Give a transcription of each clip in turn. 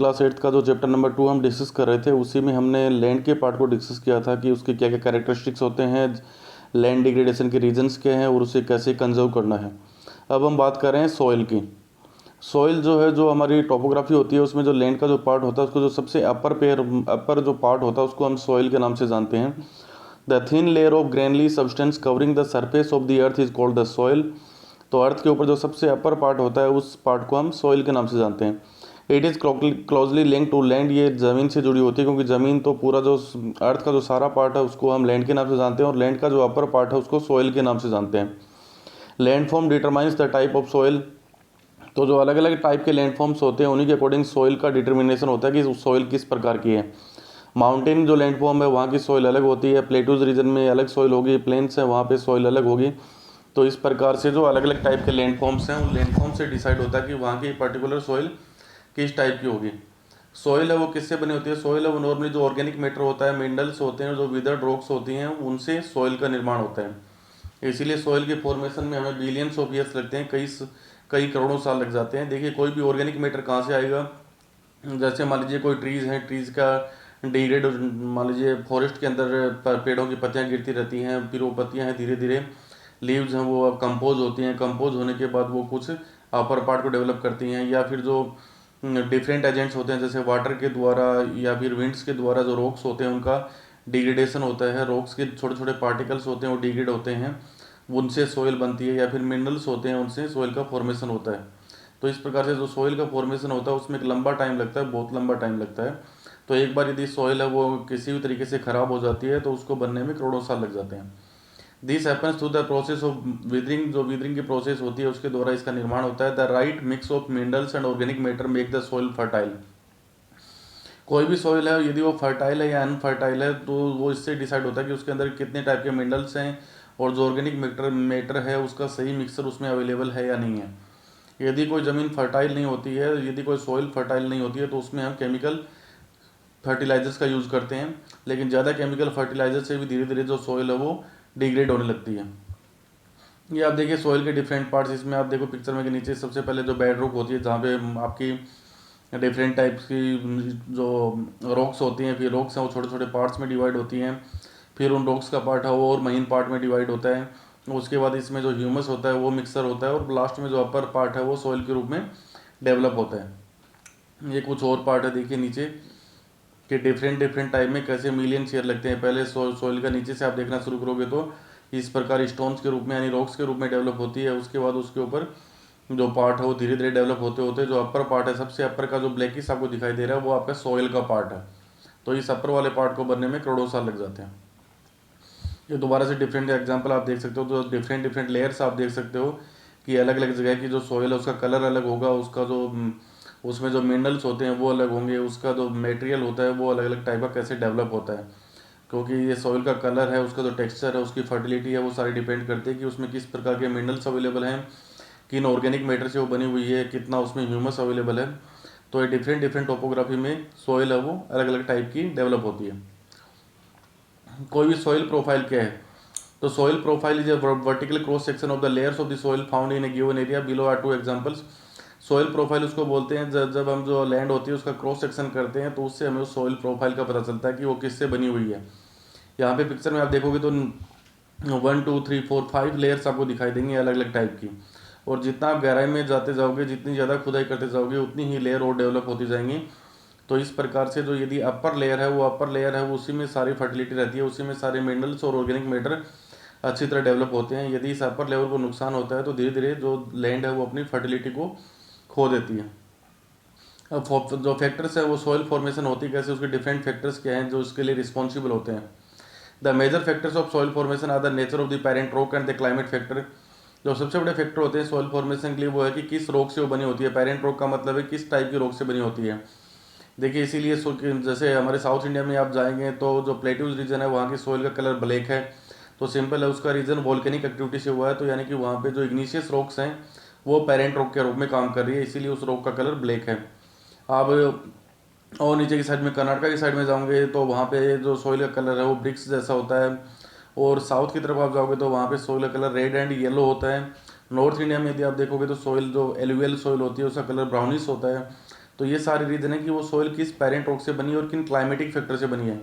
Class 8 का जो chapter number 2 हम डिस्कस कर रहे थे, उसी में हमने लैंड के पार्ट को डिस्कस किया था कि उसके क्या क्या कैरेक्टरिस्टिक्स होते हैं, लैंड डिग्रेडेशन के रीजंस क्या हैं और उसे कैसे कंजर्व करना है। अब हम बात कर रहे हैं सॉइल की। सॉइल जो है, जो हमारी टोपोग्राफी होती है, उसमें जो लैंड का जो पार्ट होता है, उसको जो सबसे अपर जो पार्ट होता है उसको हम सॉइल के नाम से जानते हैं। The thin layer of grainly substance covering the surface of the earth is called the soil. तो अर्थ के ऊपर जो सबसे अपर पार्ट होता है, उस पार्ट को हम सॉइल के नाम से जानते हैं। It is closely link to land. ये ज़मीन से जुड़ी होती है, क्योंकि ज़मीन तो पूरा जो अर्थ का जो सारा पार्ट है उसको हम लैंड के नाम से जानते हैं, और लैंड का जो अपर पार्ट है उसको सॉइल के नाम से जानते हैं। Land form determines the type of soil. तो जो अलग अलग टाइप के लैंड फॉर्म्स होते हैं, उन्हीं के अकॉर्डिंग सॉइल का डिटर्मिनेशन होता है कि सॉइल किस प्रकार की है। माउंटेन जो लैंड फॉर्म है, वहाँ की सॉइल अलग होती है। प्लेटूज रीजन में अलग सॉइल होगी, प्लेन्स है वहाँ पे सॉइल अलग होगी। तो इस प्रकार से जो अलग अलग टाइप के लैंड फॉर्म्स हैं, उन लैंड फॉर्म से डिसाइड होता है कि वहाँ की पर्टिकुलर सॉइल किस टाइप की होगी। सॉइल है वो किससे बनी होती है? सॉइल है वो नॉर्मली जो ऑर्गेनिक मैटर होता है, मिनरल्स होते हैं, जो विदर्ड रॉक्स होती हैं, उनसे सॉइल का निर्माण होता है। इसीलिए सॉइल के फॉर्मेशन में हमें बिलियंस ऑफ ईयर्स लगते हैं, कई करोड़ों साल लग जाते हैं। देखिए, कोई भी ऑर्गेनिक मैटर कहाँ से आएगा? जैसे मान लीजिए कोई ट्रीज़ हैं, ट्रीज़ का डिग्रेड, मान लीजिए फॉरेस्ट के अंदर पेड़ों की पत्तियाँ गिरती रहती हैं, फिर वो पत्तियाँ हैं धीरे धीरे लीव्स हैं वो अब कंपोज होती हैं, कंपोज होने के बाद वो कुछ अपर पार्ट को डेवलप करती हैं। या फिर जो डिफरेंट एजेंट्स होते हैं, जैसे वाटर के द्वारा या फिर विंड्स के द्वारा जो रॉक्स होते हैं उनका डिग्रेडेशन होता है, रॉक्स के छोटे छोटे पार्टिकल्स होते हैं वो डिग्रेड होते हैं, उनसे सॉइल बनती है। या फिर मिनरल्स होते हैं, उनसे सॉइल का फॉर्मेशन होता है। तो इस प्रकार से जो सॉइल का फॉर्मेशन होता है उसमें एक लंबा टाइम लगता है, बहुत लंबा टाइम लगता है। तो एक बार यदि सॉइल है वो किसी भी तरीके से ख़राब हो जाती है तो उसको बनने में करोड़ों साल लग जाते हैं। This happens through the process of withering. जो विदरिंग की प्रोसेस होती है उसके द्वारा इसका निर्माण होता है। The right mix of minerals and organic matter make the soil fertile. कोई भी सॉइल है, यदि वो फर्टाइल है या अनफर्टाइल है, तो वो इससे डिसाइड होता है कि उसके अंदर कितने टाइप के मिनरल्स हैं, और जो ऑर्गेनिक मैटर है उसका सही मिक्सर उसमें अवेलेबल है या नहीं है। यदि कोई ज़मीन फर्टाइल नहीं होती है, यदि कोई सॉइल फर्टाइल नहीं होती है, तो उसमें हम केमिकल फर्टिलाइजर्स का यूज़ करते हैं। लेकिन ज़्यादा केमिकल फर्टिलाइजर से भी धीरे धीरे जो सॉइल है वो डिग्रेड होने लगती है। ये आप देखिए सॉइल के डिफरेंट पार्ट्स, इसमें आप देखो पिक्चर में के नीचे सबसे पहले जो बेड रॉक होती है, जहाँ पे आपकी डिफरेंट टाइप्स की जो रॉक्स होती हैं, फिर रॉक्स हैं वो छोटे छोटे पार्ट्स में डिवाइड होती हैं। फिर उन रॉक्स का पार्ट है वो और महीन पार्ट में डिवाइड होता है। उसके बाद इसमें जो ह्यूमस होता है वो मिक्सर होता है, और लास्ट में जो अपर पार्ट है वो सॉइल के रूप में डेवलप होता है। ये कुछ और पार्ट है, देखिए नीचे कि डिफरेंट डिफरेंट टाइप में कैसे मिलियन शेयर लगते हैं। पहले सॉइल का नीचे से आप देखना शुरू करोगे तो इस प्रकार स्टोन्स के रूप में यानी रॉक्स के रूप में डेवलप होती है। उसके बाद उसके ऊपर जो पार्ट है वो धीरे धीरे डेवलप होते होते जो अपर पार्ट है, सबसे अपर का जो ब्लैकिश आपको दिखाई दे रहा है वो आपका सॉइल का पार्ट है। तो इस अपर वाले पार्ट को बनने में करोड़ों साल लग जाते हैं। ये दोबारा से डिफरेंट एग्जांपल आप देख सकते हो, तो डिफरेंट डिफरेंट लेयर्स आप देख सकते हो कि अलग अलग जगह की जो सॉइल है उसका कलर अलग होगा, उसका जो उसमें जो मिनरल्स होते हैं वो अलग होंगे, उसका जो मटेरियल होता है वो अलग अलग टाइप का कैसे डेवलप होता है। क्योंकि ये सॉइल का कलर है, उसका जो टेक्सचर है, उसकी फर्टिलिटी है, वो सारी डिपेंड करती है कि उसमें किस प्रकार के मिनरल्स अवेलेबल हैं, किन ऑर्गेनिक मैटर से वो बनी हुई है, कितना उसमें ह्यूमस अवेलेबल है। तो ये डिफरेंट डिफरेंट टोपोग्राफी में सॉइल है वो अलग अलग टाइप की डेवलप होती है। कोई भी सॉइल प्रोफाइल क्या है? तो soil profile is a vertical cross section of the layers of the soil found in a given area. Below are two examples. Soil profile उसको बोलते हैं जब हम जो लैंड होती है उसका क्रॉस सेक्शन करते हैं, तो उससे हमें उस सॉइल प्रोफाइल का पता चलता है कि वो किससे बनी हुई है। यहाँ पे पिक्चर में आप देखोगे तो 1 2 3 4 5 लेयर्स आपको दिखाई देंगी अलग अलग टाइप की। और जितना आप गहराई में जाते जाओगे, जितनी ज़्यादा खुदाई करते जाओगे, उतनी ही लेयर और डेवलप होती जाएंगी। तो इस प्रकार से जो यदि अपर लेयर है वो अपर लेयर है, वो उसी में सारी फर्टिलिटी रहती है, उसी में सारे मिनरल्स और ऑर्गेनिक मैटर अच्छी तरह डेवलप होते हैं। यदि इस अपर लेवल को नुकसान होता है तो धीरे धीरे जो लैंड है वो अपनी फर्टिलिटी को खो देती है। अब जो फैक्टर्स है वो सॉइल फॉर्मेशन होती है कैसे, उसके डिफरेंट फैक्टर्स क्या हैं जो इसके लिए रिस्पॉन्सिबल होते हैं। The major factors of soil formation are the nature of the parent rock and the climate factor. जो सबसे बड़े फैक्टर होते हैं सॉइल फॉर्मेशन के लिए वो है कि किस रॉक से वो बनी होती है। पेरेंट रॉक का मतलब है किस टाइप की रॉक से बनी होती है। देखिए इसीलिए जैसे हमारे साउथ इंडिया में आप जाएंगे तो जो प्लेट्यूज रीजन है वहाँ की सॉइल का कलर ब्लैक है। तो सिंपल है, उसका रीज़न वोल्केनिक एक्टिविटी से हुआ है। तो यानी कि वहाँ पे जो इग्निशियस रॉक्स हैं वो पेरेंट रॉक के रूप में काम कर रही है, इसीलिए उस रॉक का कलर ब्लैक है। आप और नीचे की साइड में कर्नाटका की साइड में जाओगे तो वहाँ पे जो सॉइल का कलर है वो ब्रिक्स जैसा होता है। और साउथ की तरफ आप जाओगे तो वहाँ पे सॉइल का कलर रेड एंड येलो होता है। नॉर्थ इंडिया में यदि आप देखोगे तो सॉइल जो एलुवियल सॉइल होती है उसका कलर ब्राउनिश होता है। तो ये सारी रीज़न है कि वो सोइल किस पेरेंट रॉक से बनी है और किन क्लाइमेटिक फैक्टर से बनी है।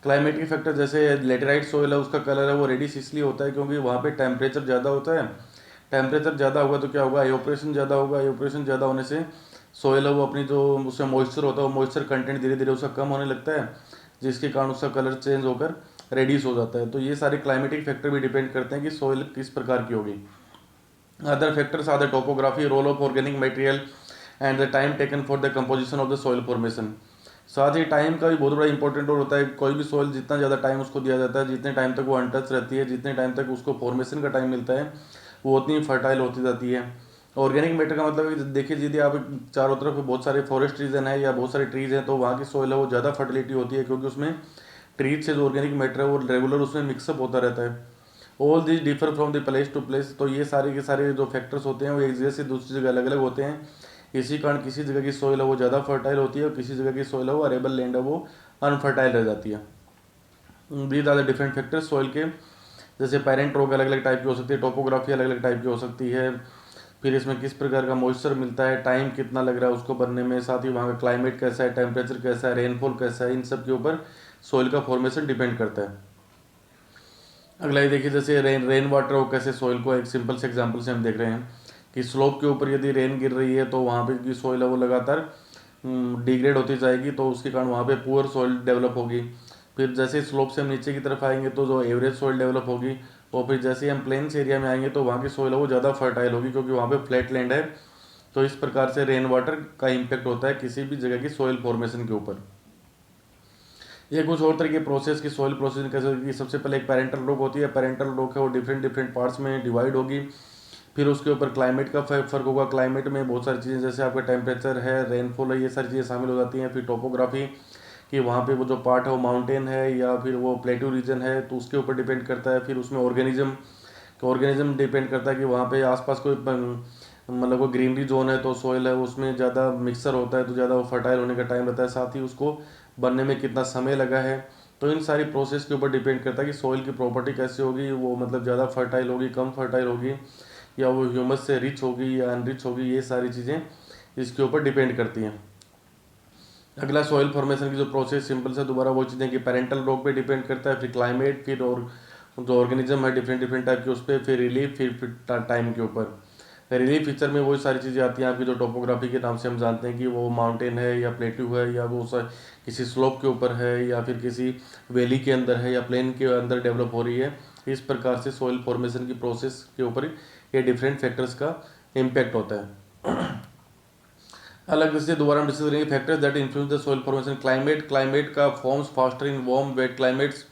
क्लाइमेटिक फैक्टर जैसे लेटेराइट सोइल है, उसका कलर है वो रेडिश इसलिए होता है क्योंकि वहाँ पे टेम्परेचर ज़्यादा होता है। टेम्परेचर ज़्यादा होगा तो क्या होगा, एवापोरेशन ज़्यादा होगा। एवापोरेशन ज़्यादा होने से सोइल है वो अपनी जो उसमें मॉइस्चर होता है वो मॉइस्चर कंटेंट धीरे धीरे उसका कम होने लगता है, जिसके कारण उसका कलर चेंज होकर रेडिश हो जाता है। तो ये सारे क्लाइमेटिक फैक्टर भी डिपेंड करते हैं कि सोइल किस प्रकार की होगी। Other factors are the topography, role of organic material and the time taken for the composition of the soil formation. साथ ही टाइम का भी बहुत बड़ा इंपॉर्टेंट रोल होता है। कोई भी सॉइल जितना ज़्यादा टाइम उसको दिया जाता है, जितने टाइम तक वो अनटच रहती है, जितने टाइम तक उसको फॉर्मेशन का टाइम मिलता है, वो उतनी फर्टाइल होती जाती है। ऑर्गेनिक मैटर का मतलब है कि देखिए यदि आप चारों तरफ बहुत सारे फॉरेस्ट रीजन है या बहुत सारे ट्रीज हैं तो वहाँ की सॉइल है वो ज़्यादा फर्टिलिटी होती है, क्योंकि उसमें ट्रीज से जो ऑर्गेनिक मैटर है वो रेगुलर उसमें मिक्सअप होता रहता है। All this differ from the place to place. तो ये सारे के सारे जो फैक्टर्स होते हैं वो एक जगह से दूसरी जगह अलग अलग होते हैं। इसी कारण किसी जगह की सॉइल है वो ज़्यादा फर्टाइल होती है और किसी जगह की सॉइल है वो अरेबल लैंड है वो अनफर्टाइल रह जाती है। These are the different factors soil के। जैसे पेरेंट रॉक अलग अलग टाइप की हो सकती है, टोपोग्राफी अलग अलग टाइप की हो सकती है, फिर इसमें किस प्रकार का मॉइस्चर मिलता है, टाइम कितना लग रहा है उसको बनने में, साथ ही वहाँ का क्लाइमेट कैसा है, टेम्परेचर कैसा है, रेनफॉल कैसा है, इन सब के ऊपर सॉइल का फॉर्मेशन डिपेंड करता है। अगला ये देखिए, जैसे रेन वाटर हो कैसे सॉइल को, एक सिंपल से एग्जांपल से हम देख रहे हैं कि स्लोप के ऊपर यदि रेन गिर रही है तो वहाँ पे की सॉइल है वो लगातार डिग्रेड होती जाएगी, तो उसके कारण वहाँ पे पुअर सॉइल डेवलप होगी। फिर जैसे स्लोप से हम नीचे की तरफ आएंगे तो जो एवरेज सॉइल डेवलप होगी, और फिर जैसे ही हम प्लेन्स एरिया में आएंगे तो वहाँ की सॉइल है वो ज़्यादा फर्टाइल होगी, क्योंकि वहाँ पे फ्लैट लैंड है। तो इस प्रकार से रेन वाटर का इम्पेक्ट होता है किसी भी जगह की सॉइल फॉर्मेशन के ऊपर। ये कुछ और तरह के प्रोसेस की सॉइल प्रोसेसिंग कैसे होगी। सबसे पहले एक पेरेंटल रॉक होती है। पेरेंटल रॉक है वो डिफरेंट डिफरेंट पार्ट्स में डिवाइड होगी। फिर उसके ऊपर क्लाइमेट का फर्क होगा। क्लाइमेट में बहुत सारी चीज़ें जैसे आपका टेम्परेचर है, रेनफॉल है, ये सारी चीज़ें शामिल हो जाती हैं। फिर टोपोग्राफी कि वहाँ पे वो जो पार्ट है वो माउंटेन है या फिर वो प्लेट्यू रीजन है, तो उसके ऊपर डिपेंड करता है। फिर उसमें ऑर्गेनिज्म डिपेंड करता है कि वहाँ पे आसपास कोई मतलब कोई ग्रीनरी जोन है तो सॉइल है उसमें ज़्यादा मिक्सर होता है तो ज़्यादा वो फर्टाइल होने का टाइम रहता है, साथ ही उसको बनने में कितना समय लगा है। तो इन सारी प्रोसेस के ऊपर डिपेंड करता है कि सॉइल की प्रॉपर्टी कैसी होगी, वो मतलब ज़्यादा फर्टाइल होगी, कम फर्टाइल होगी, या वो ह्यूमस से रिच होगी या अनरिच होगी। ये सारी चीज़ें इसके ऊपर डिपेंड करती हैं। अगला सॉइल फॉर्मेशन की जो प्रोसेस, सिंपल से दोबारा वो चीज़ें कि पेरेंटल रॉक पे डिपेंड करता है, फिर क्लाइमेट, फिर और जो ऑर्गेनिज्म है डिफरेंट डिफरेंट टाइप के उस पर, फिर रिलीफ, फिर टाइम के ऊपर। रिलीफ फीचर में वही सारी चीज़ें आती हैं आपकी जो टोपोग्राफी के नाम से हम जानते हैं कि वो माउंटेन है या प्लेट्यू है या वो किसी स्लोप के ऊपर है या फिर किसी वैली के अंदर है या प्लेन के अंदर डेवलप हो रही है। इस प्रकार से सॉइल फॉर्मेशन की प्रोसेस के ऊपर ये डिफरेंट फैक्टर्स का इम्पैक्ट होता है। अलग से दोबारा हम डिस्कस करेंगे factors that influence the soil formation. Climate का forms faster in warm wet climates,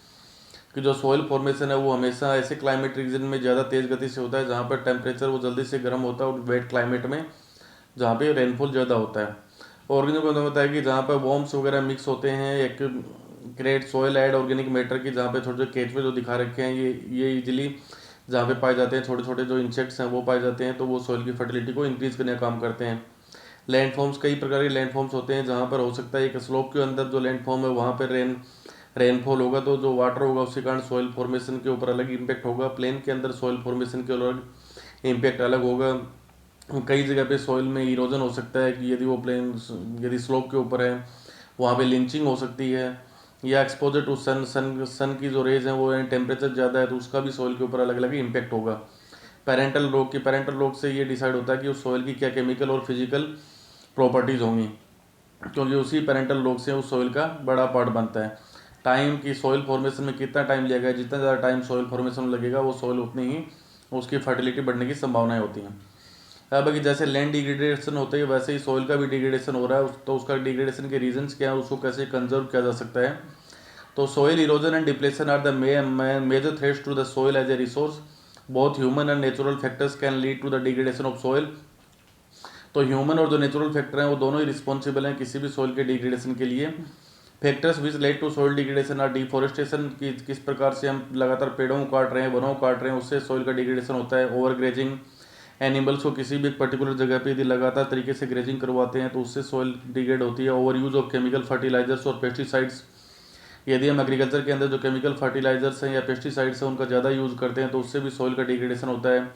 कि जो सॉइल फॉर्मेशन है वो हमेशा ऐसे क्लाइमेट रीजन में ज़्यादा तेज़ गति से होता है जहाँ पर टेम्परेचर वो जल्दी से गर्म होता है, और वेट क्लाइमेट में जहाँ पे रेनफॉल ज़्यादा होता है। ऑर्गेनिक को बताया कि जहाँ पर वॉर्म्स वगैरह मिक्स होते हैं, एक great soil aid organic matter की, जहाँ पे छोटे छोटे केचुए जो दिखा रखे हैं ये इजिली जहाँ पे पाए जाते हैं, छोटे छोटे जो इंसेक्ट्स हैं वो पाए जाते हैं, तो वो सॉइल की फर्टिलिटी को इंक्रीज करने का काम करते हैं। लैंडफॉर्म्स कई प्रकार के लैंडफॉर्म्स होते हैं जहाँ पर हो सकता है एक स्लोप के अंदर जो लैंडफॉर्म है वहाँ पर रेनफॉल होगा तो जो वाटर होगा उसके कारण सॉइल फॉर्मेशन के ऊपर अलग इम्पैक्ट होगा। प्लेन के अंदर सॉइल फॉर्मेशन के अलग इम्पैक्ट अलग होगा। कई जगह पे सॉइल में इरोजन हो सकता है कि यदि स्लोप के ऊपर है वहाँ पे लिंचिंग हो सकती है, या एक्सपोजर टू सन की जो रेज हैं वो टेम्परेचर ज़्यादा है तो उसका भी सॉइल के ऊपर अलग अलग इम्पैक्ट होगा। पेरेंटल रोग से ये डिसाइड होता है कि उस सॉइल की क्या केमिकल और फिजिकल प्रॉपर्टीज़ होंगी, क्योंकि उसी पेरेंटल रोग से उस सॉइल का बड़ा पार्ट बनता है। टाइम की सॉइल फॉर्मेशन में कितना टाइम लगेगा, जितना ज़्यादा टाइम सॉइल फॉर्मेशन में लगेगा वो सॉइल उतनी ही उसकी फर्टिलिटी बढ़ने की संभावनाएं होती हैं। अब कि जैसे लैंड डिग्रेडेशन होता है वैसे ही सॉइल का भी डिग्रेडेशन हो रहा है, तो उसका डिग्रेडेशन के रीजंस क्या है, उसको कैसे कंजर्व किया जा सकता है। तो soil erosion and depletion are the major threats to the soil as a resource. Both human and natural factors can lead to the degradation of soil. तो ह्यूमन और जो नेचुरल फैक्टर हैं वो दोनों ही रिस्पॉन्सिबल हैं किसी भी सॉइल के डिग्रेडेशन के लिए। Factors which led to soil degradation are deforestation, की किस प्रकार से हम लगातार पेड़ों को काट रहे हैं, वनों को काट रहे हैं, उससे सॉइल का डिग्रेडेशन होता है। ओवर ग्रेजिंग, एनिमल्स को किसी भी एक पर्टिकुलर जगह पे यदि लगातार तरीके से ग्रेजिंग करवाते हैं तो उससे सॉइल डिग्रेड होती है। Over use of chemical fertilisers और पेस्टिसाइड्स, यदि हम एग्रीकल्चर के अंदर जो केमिकल फर्टिलाइजर्स हैं या पेस्टिसाइड्स हैं उनका ज़्यादा यूज़ करते हैं तो उससे भी सॉइल का डिग्रेडेशन होता है।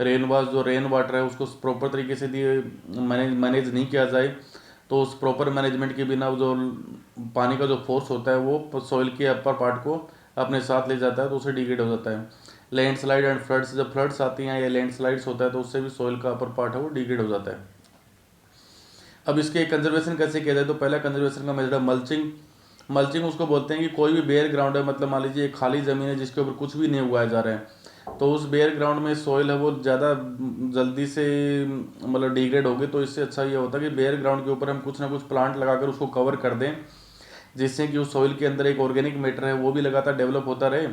रेन वाटर है उसको प्रॉपर तरीके से मैनेज नहीं किया जाए तो उस प्रॉपर मैनेजमेंट के बिना जो पानी का जो फोर्स होता है वो सॉइल के अपर पार्ट को अपने साथ ले जाता है, तो उसे डिग्रेड हो जाता है। लैंडस्लाइड एंड फ्लड्स, जब फ्लड्स आती हैं या लैंडस्लाइड्स होता है तो उससे भी सॉइल का अपर पार्ट है वो डिग्रेड हो जाता है। अब इसके कंजर्वेशन कैसे किया जाए, तो पहला कंजर्वेशन का मेथड है मल्चिंग। मल्चिंग उसको बोलते हैं कि कोई भी बेयर ग्राउंड है, मतलब मान लीजिए एक खाली ज़मीन है जिसके ऊपर कुछ भी नहीं उगाया जा रहा है, तो उस बेयर ग्राउंड में सॉइल है वो ज़्यादा जल्दी से मतलब डिग्रेड होगी। तो इससे अच्छा ये होता है कि बेयर ग्राउंड के ऊपर हम कुछ ना कुछ प्लांट लगाकर उसको कवर कर दें, जिससे कि उस सॉइल के अंदर एक ऑर्गेनिक मैटर है वो भी लगातार डेवलप होता रहे,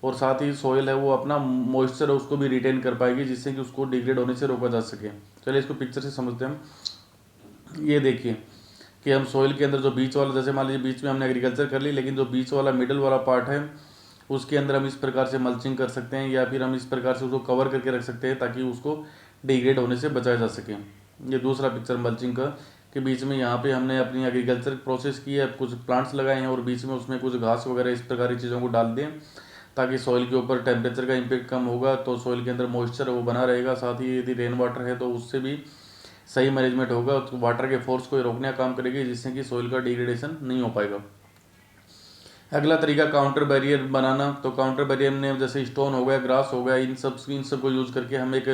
और साथ ही सॉइल है वो अपना मॉइस्चर है उसको भी रिटेन कर पाएगी, जिससे कि उसको डिग्रेड होने से रोका जा सके। चलिए इसको पिक्चर से समझते हैं हम। ये देखिए कि हम सॉइल के अंदर जो बीच वाला, जैसे मान लीजिए बीच में हमने एग्रीकल्चर कर ली, लेकिन जो बीच वाला मिडल वाला पार्ट है उसके अंदर हम इस प्रकार से मल्चिंग कर सकते हैं, या फिर हम इस प्रकार से उसको कवर करके रख सकते हैं ताकि उसको डिग्रेड होने से बचाया जा सके। ये दूसरा पिक्चर मल्चिंग का, कि बीच में यहाँ पे हमने अपनी एग्रीकल्चर प्रोसेस की है, कुछ प्लांट्स लगाए हैं और बीच में उसमें कुछ घास वगैरह इस प्रकार की चीज़ों को डाल दें ताकि सॉइल के ऊपर टेम्परेचर का इम्पेक्ट कम होगा, तो सॉइल के अंदर मॉइस्चर है वो बना रहेगा। साथ ही यदि रेन वाटर है तो उससे भी सही मैनेजमेंट होगा, तो वाटर के फोर्स को रोकने का काम करेगी, जिससे कि सॉइल का डिग्रेडेशन नहीं हो पाएगा। अगला तरीका काउंटर बैरियर बनाना। तो काउंटर बैरियर में जैसे स्टोन हो गया, ग्रास हो गया, इन सब को यूज़ करके हम एक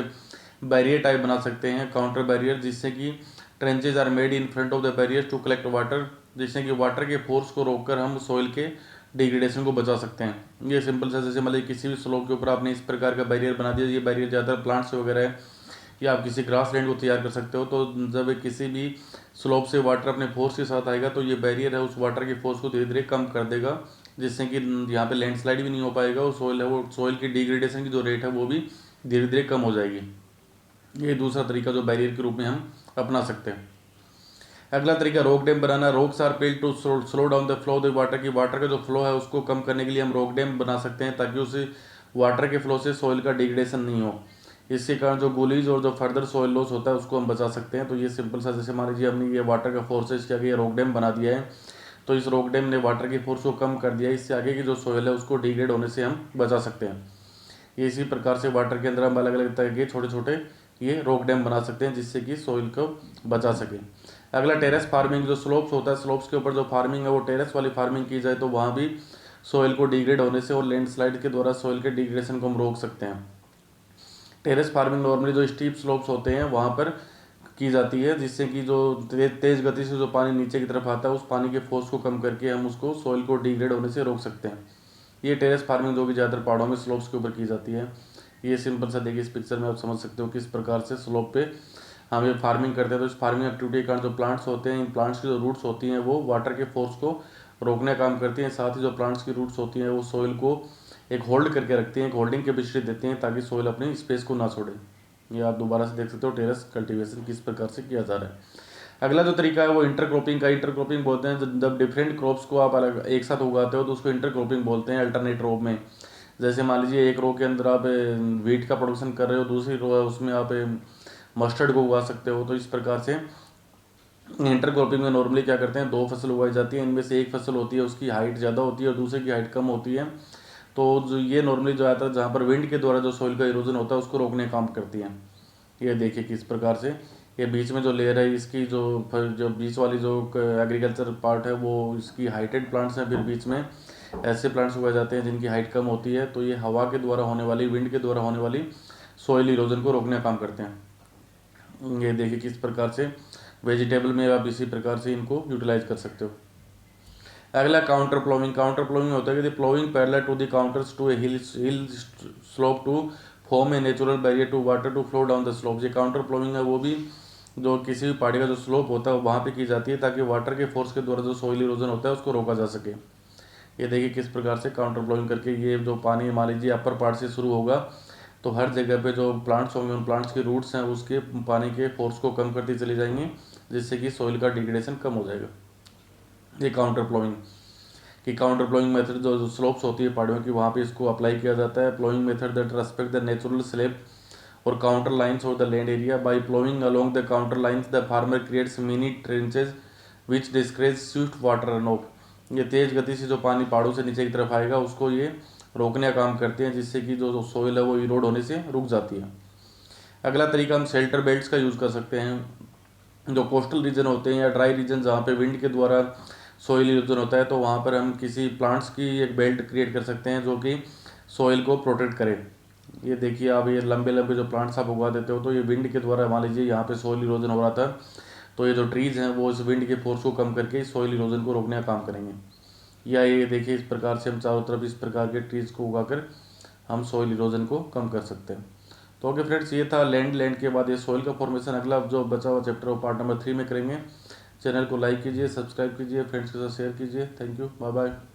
बैरियर टाइप बना सकते हैं, काउंटर बैरियर, जिससे कि trenches are made in front of the barrier to collect water, जिससे कि वाटर के फोर्स को रोककर हम सॉइल के डिग्रेडेशन को बचा सकते हैं। ये सिंपल सा, जैसे मतलब किसी भी स्लोप के ऊपर आपने इस प्रकार का बैरियर बना दिया, ये बैरियर ज़्यादातर प्लांट्स वगैरह है या आप किसी ग्रास लैंड को तैयार कर सकते हो, तो जब किसी भी स्लोप से वाटर अपने फोर्स के साथ आएगा तो ये बैरियर है उस वाटर के फोर्स को धीरे धीरे कम कर देगा, जिससे कि यहाँ पे लैंडस्लाइड भी नहीं हो पाएगा और सॉइल है वो सॉइल की डिग्रेडेशन की जो रेट है वो भी धीरे धीरे कम हो जाएगी। ये दूसरा तरीका जो बैरियर के रूप में हम अपना सकते हैं। अगला तरीका रॉक डैम बनाना। Rocks are built to slow down the flow of the water, की वाटर का जो फ्लो है उसको कम करने के लिए हम रॉक डैम बना सकते हैं ताकि उसे वाटर के फ्लो से सॉइल का डिग्रेडेशन नहीं हो। इसके कारण जो गुलीज और जो फर्दर सॉइल लॉस होता है उसको हम बचा सकते हैं। तो ये सिंपल सा, जैसे मान लीजिए हमने ये वाटर का फोर्सेज क्या किया, रॉक डैम बना दिया है, तो इस रॉक डैम ने वाटर की फोर्स को कम कर दिया, इससे आगे की जो सॉइल है उसको डिग्रेड होने से हम बचा सकते हैं। ये इसी प्रकार से वाटर के अंदर हम अलग अलग तरह के छोटे छोटे ये रॉक डैम बना सकते हैं जिससे कि सॉइल को बचा सके। अगला टेरेस फार्मिंग, जो स्लोप्स होता है, स्लोप्स के ऊपर जो फार्मिंग है वो टेरेस वाली फार्मिंग की जाए तो वहाँ भी सॉइल को डिग्रेड होने से और लैंडस्लाइड के द्वारा सॉइल के डिग्रेडेशन को हम रोक सकते हैं। टेरेस फार्मिंग नॉर्मली जो स्टीप स्लोप्स होते हैं वहाँ पर की जाती है, जिससे कि जो तेज गति से जो पानी नीचे की तरफ आता है उस पानी के फोर्स को कम करके हम उसको सॉइल को डिग्रेड होने से रोक सकते हैं। ये टेरेस फार्मिंग जो कि ज़्यादातर पहाड़ों में स्लोप्स के ऊपर की जाती है। ये सिंपल सा देखिए इस पिक्चर में आप समझ सकते हो किस प्रकार से स्लोप पे हम ये फार्मिंग करते हैं। तो इस फार्मिंग एक्टिविटी के कारण जो प्लांट्स होते हैं, इन प्लांट्स की जो रूट्स होती हैं वो वाटर के फोर्स को रोकने का काम करती हैं। साथ ही जो प्लांट्स की रूट्स होती हैं वो सॉइल को एक होल्ड करके रखती हैं, एक होल्डिंग कैपेसिटी देती हैं ताकि सॉइल अपनी स्पेस को ना छोड़े। ये आप दोबारा से देख सकते हो टेरेस कल्टीवेशन किस प्रकार से किया जा रहा है। अगला जो तरीका है वो इंटरक्रॉपिंग का। इंटरक्रॉपिंग बोलते हैं जब डिफरेंट क्रॉप्स को आप अलग एक साथ उगाते हो तो उसको इंटरक्रॉपिंग बोलते हैं अल्टरनेट रो में। जैसे मान लीजिए एक रो के अंदर आप वीट का प्रोडक्शन कर रहे हो, दूसरी रो है उसमें आप मस्टर्ड को उगा सकते हो। तो इस प्रकार से इंटरक्रॉपिंग में नॉर्मली क्या करते हैं, दो फसल उगाई जाती है, इनमें से एक फसल होती है उसकी हाइट ज़्यादा होती है और दूसरे की हाइट कम होती है। तो जो ये नॉर्मली जो आता है जहाँ पर विंड के द्वारा जो सॉइल का इरोजन होता है उसको रोकने का काम करती हैं। ये देखिए किस प्रकार से ये बीच में जो लेयर है इसकी जो बीच वाली जो एग्रीकल्चर पार्ट है वो इसकी हाइटेड प्लांट्स हैं, फिर बीच में ऐसे प्लांट्स उगाए जाते हैं जिनकी हाइट कम होती है। तो ये हवा के द्वारा होने वाली, विंड के द्वारा होने वाली सॉइल इरोजन को रोकने का काम करते हैं। ये देखिए किस प्रकार से वेजिटेबल में आप इसी प्रकार से इनको यूटिलाइज कर सकते हो। अगला काउंटर प्लोइंग। काउंटर प्लोइंग होता है कि ploughing parallel to the contours to a hill slope to form a natural barrier to water to flow down the slope. ये काउंटर प्लोइंग है वो भी जो किसी भी पहाड़ी का जो स्लोप होता है वहाँ पे की जाती है ताकि वाटर के फोर्स के द्वारा जो सॉइल इरोजन होता है उसको रोका जा सके। ये देखिए किस प्रकार से काउंटर प्लोइंग करके ये जो पानी मान लीजिए अपर पार्ट से शुरू होगा तो हर जगह पे जो प्लांट्स होंगे उन प्लांट्स के रूट्स हैं उसके पानी के फोर्स को कम करती चली जाएंगी, जिससे कि सॉइल का डिग्रेडेशन कम हो जाएगा। ये काउंटर प्लोइंग कि काउंटर प्लोइंग मेथड जो स्लोप्स होती है पहाड़ियों की वहाँ पे इसको अप्लाई किया जाता है। Ploughing method that respect the natural slab और काउंटर लाइन्स और the land area. By ploughing along the contour lines the farmer creates mini trenches which discourage swift water run off. ये तेज गति से जो पानी पहाड़ों से नीचे की तरफ आएगा उसको ये रोकने का काम करते हैं, जिससे कि जो सॉइल है वो इरोड होने से रुक जाती है। अगला तरीका हम शेल्टर बेल्ट्स का यूज़ कर सकते हैं। जो कोस्टल रीजन होते हैं या ड्राई रीजन जहाँ पे विंड के द्वारा सॉइल इरोजन होता है, तो वहाँ पर हम किसी प्लांट्स की एक बेल्ट क्रिएट कर सकते हैं जो कि सॉइल को प्रोटेक्ट करे। ये देखिए आप, ये लंबे लंबे जो प्लांट्स आप उगा देते हो, तो ये विंड के द्वारा, मान लीजिए यहाँ पे सॉइल इरोजन हो रहा था, तो ये जो ट्रीज़ हैं वो इस विंड के फोर्स को कम करके सॉइल इरोजन को रोकने का काम करेंगे। या ये देखिए, इस प्रकार से हम चारों तरफ इस प्रकार के ट्रीज़ को उगाकर हम सॉइल इरोजन को कम कर सकते हैं। तो ओके फ्रेंड्स, ये था लैंड के बाद ये सॉइल का फॉर्मेशन। अगला जो बचा हुआ चैप्टर वो पार्ट नंबर 3 में करेंगे। चैनल को लाइक कीजिए, सब्सक्राइब कीजिए, फ्रेंड्स के साथ शेयर कीजिए। Thank you, bye bye.